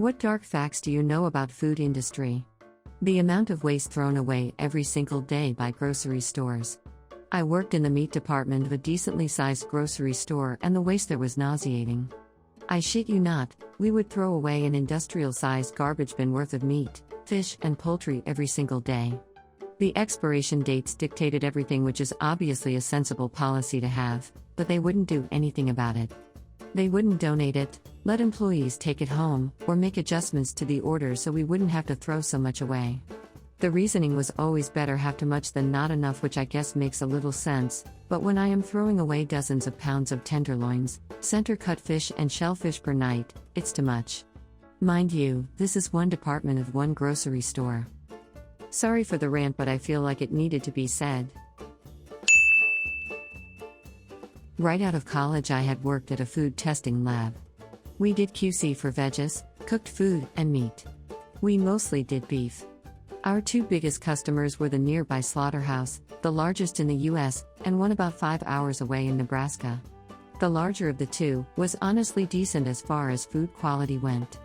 What dark facts do you know about food industry? The amount of waste thrown away every single day by grocery stores. I worked in the meat department of a decently sized grocery store and the waste there was nauseating. I shit you not, we would throw away an industrial-sized garbage bin worth of meat, fish, and poultry every single day. The expiration dates dictated everything, which is obviously a sensible policy to have, but they wouldn't do anything about it. They wouldn't donate it, let employees take it home, or make adjustments to the order so we wouldn't have to throw so much away. The reasoning was always better have too much than not enough, which I guess makes a little sense, but when I am throwing away dozens of pounds of tenderloins, center-cut fish and shellfish per night, it's too much. Mind you, this is one department of one grocery store. Sorry for the rant, but I feel like it needed to be said. Right out of college I had worked at a food testing lab. We did QC for veggies, cooked food, and meat. We mostly did beef. Our two biggest customers were the nearby slaughterhouse, the largest in the US, and one about 5 hours away in Nebraska. The larger of the two was honestly decent as far as food quality went.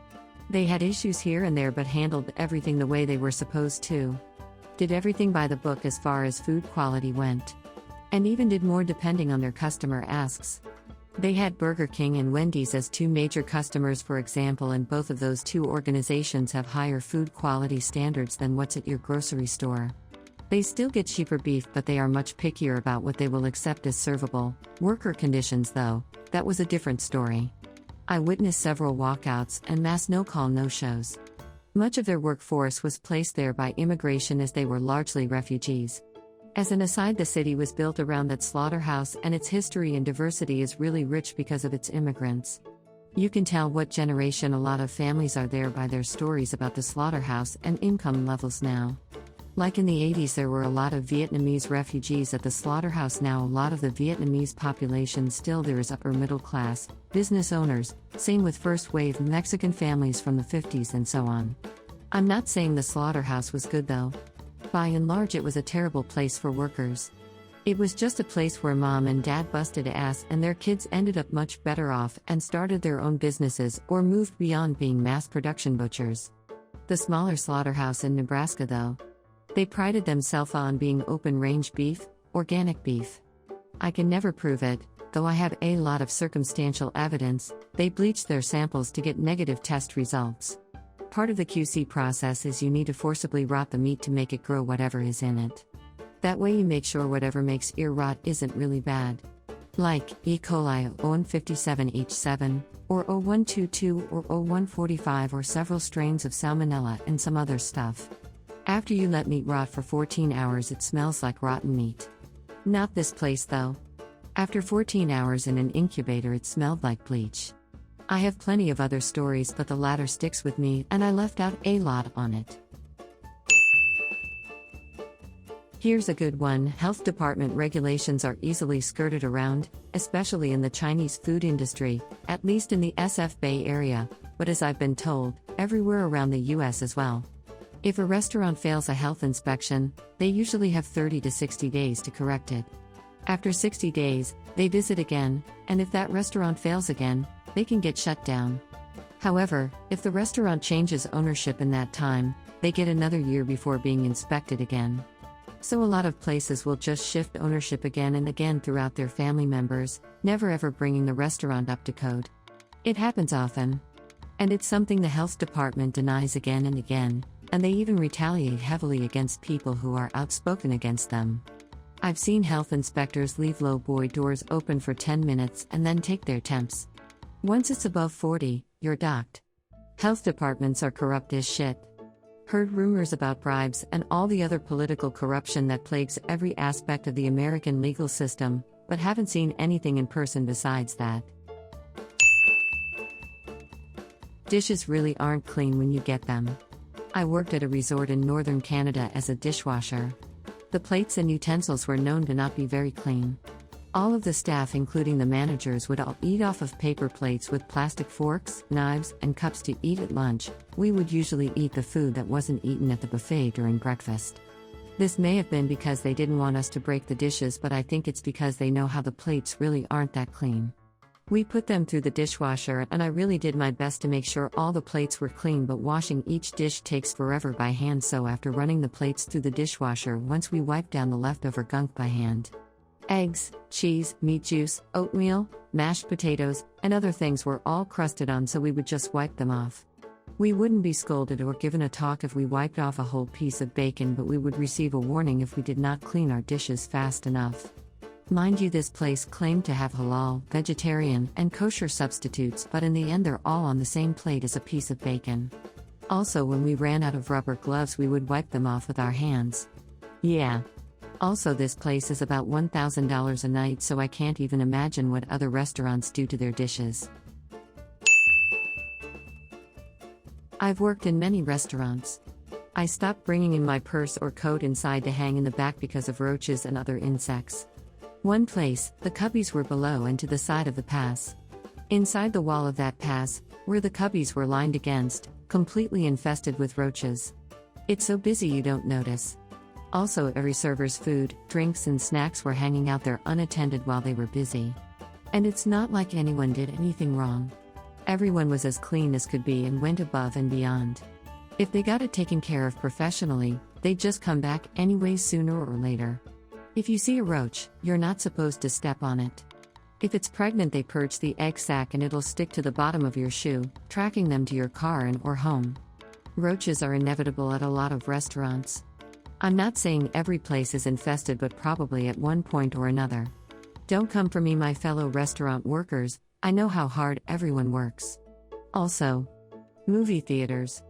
They had issues here and there but handled everything the way they were supposed to. Did everything by the book as far as food quality went. And even did more depending on their customer asks. They had Burger King and Wendy's as two major customers, for example, and both of those two organizations have higher food quality standards than what's at your grocery store. They still get cheaper beef, but they are much pickier about what they will accept as servable. Worker conditions, though, that was a different story. I witnessed several walkouts and mass no-call no-shows. Much of their workforce was placed there by immigration as they were largely refugees. As an aside, the city was built around that slaughterhouse and its history and diversity is really rich because of its immigrants. You can tell what generation a lot of families are there by their stories about the slaughterhouse and income levels now. Like in the 80s there were a lot of Vietnamese refugees at the slaughterhouse. Now a lot of the Vietnamese population still there is upper middle class, business owners, same with first wave Mexican families from the 50s and so on. I'm not saying the slaughterhouse was good though. By and large it was a terrible place for workers. It was just a place where mom and dad busted ass and their kids ended up much better off and started their own businesses or moved beyond being mass production butchers. The smaller slaughterhouse in Nebraska though, they prided themselves on being open-range beef, organic beef. I can never prove it, though I have a lot of circumstantial evidence. They bleached their samples to get negative test results. Part of the QC process is you need to forcibly rot the meat to make it grow whatever is in it. That way you make sure whatever makes ear rot isn't really bad. Like E. coli 0157H7, or 0122 or 0145 or several strains of salmonella and some other stuff. After you let meat rot for 14 hours it smells like rotten meat. Not this place though. After 14 hours in an incubator it smelled like bleach. I have plenty of other stories but the latter sticks with me and I left out a lot on it. Here's a good one. Health department regulations are easily skirted around, especially in the Chinese food industry, at least in the SF Bay Area, but as I've been told, everywhere around the US as well. If a restaurant fails a health inspection, they usually have 30 to 60 days to correct it. After 60 days, they visit again, and if that restaurant fails again, they can get shut down. However, if the restaurant changes ownership in that time, they get another year before being inspected again. So a lot of places will just shift ownership again and again throughout their family members, never ever bringing the restaurant up to code. It happens often. And it's something the health department denies again and again, and they even retaliate heavily against people who are outspoken against them. I've seen health inspectors leave low boy doors open for 10 minutes and then take their temps. Once it's above 40, you're docked. Health departments are corrupt as shit. Heard rumors about bribes and all the other political corruption that plagues every aspect of the American legal system, but haven't seen anything in person besides that. Dishes really aren't clean when you get them. I worked at a resort in northern Canada as a dishwasher. The plates and utensils were known to not be very clean. All of the staff, including the managers, would all eat off of paper plates with plastic forks, knives, and cups to eat at lunch. We would usually eat the food that wasn't eaten at the buffet during breakfast. This may have been because they didn't want us to break the dishes, but I think it's because they know how the plates really aren't that clean. We put them through the dishwasher, and I really did my best to make sure all the plates were clean, but washing each dish takes forever by hand, so after running the plates through the dishwasher, once we wiped down the leftover gunk by hand. Eggs, cheese, meat juice, oatmeal, mashed potatoes, and other things were all crusted on, so we would just wipe them off. We wouldn't be scolded or given a talk if we wiped off a whole piece of bacon, but we would receive a warning if we did not clean our dishes fast enough. Mind you, this place claimed to have halal, vegetarian, and kosher substitutes, but in the end they're all on the same plate as a piece of bacon. Also, when we ran out of rubber gloves, we would wipe them off with our hands. Yeah. Also, this place is about $1,000 a night, so I can't even imagine what other restaurants do to their dishes. I've worked in many restaurants. I stopped bringing in my purse or coat inside to hang in the back because of roaches and other insects. One place, the cubbies were below and to the side of the pass. Inside the wall of that pass, where the cubbies were lined against, completely infested with roaches. It's so busy you don't notice. Also, every server's food, drinks, and snacks were hanging out there unattended while they were busy. And it's not like anyone did anything wrong. Everyone was as clean as could be and went above and beyond. If they got it taken care of professionally, they'd just come back anyways sooner or later. If you see a roach, you're not supposed to step on it. If it's pregnant, they purge the egg sac and it'll stick to the bottom of your shoe, tracking them to your car or home. Roaches are inevitable at a lot of restaurants. I'm not saying every place is infested, but probably at one point or another. Don't come for me, my fellow restaurant workers, I know how hard everyone works. Also, movie theaters.